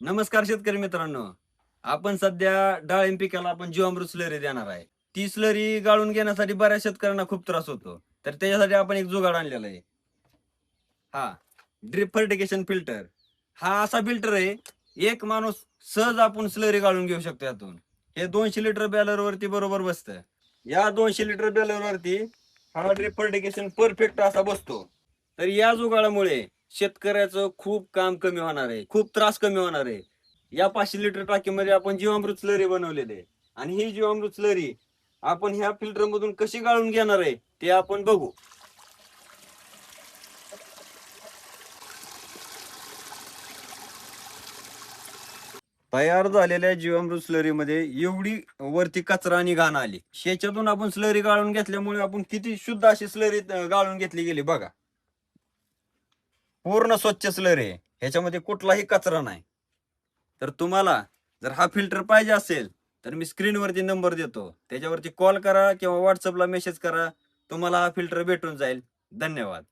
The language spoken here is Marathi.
नमस्कार शेतकरी मित्रांनो. आपण सध्या डाळिंब पिकाला आपण जीवामृत स्लरी देणार आहे. ती स्लरी गाळून घेण्यासाठी बऱ्याच शेतकऱ्यांना खूप त्रास होतो. तर त्याच्यासाठी आपण एक जुगाड आणलेला आहे. हा, ड्रिप फर्टिगेशन फिल्टर. हा असा फिल्टर आहे, एक माणूस सहज आपण स्लरी गाळून घेऊ शकतो यातून. हे 200 लिटर बॅलर वरती बरोबर बसतं. या 200 लिटर बॅलर वरती हा ड्रिप फर्टिगेशन परफेक्ट असा बसतो. तर या जुगाडामुळे शेतकऱ्याचं खूप काम कमी होणार आहे, खूप त्रास कमी होणार आहे. या 500 लिटर टाकीमध्ये आपण जीवामृत स्लरी बनवलेली आहे आणि ही जीवामृत स्लरी आपण ह्या फिल्टर मधून कशी गाळून घेणार आहे ते आपण बघू. तयार झालेल्या जीवामृत स्लरीमध्ये एवढी वरती कचरा आणि घाण आली. ह्याच्यातून आपण स्लरी गाळून घेतल्यामुळे आपण किती शुद्ध अशी स्लरी गाळून घेतली गेली बघा. पूर्ण स्वच्छ स्लरी आहे, ह्याच्यामध्ये कुठलाही कचरा नाही. तर तुम्हाला जर हा फिल्टर पाहिजे असेल तर मी स्क्रीनवरती नंबर देतो, त्याच्यावरती कॉल करा किंवा व्हॉट्सअपला मेसेज करा. तुम्हाला हा फिल्टर भेटून जाईल. धन्यवाद.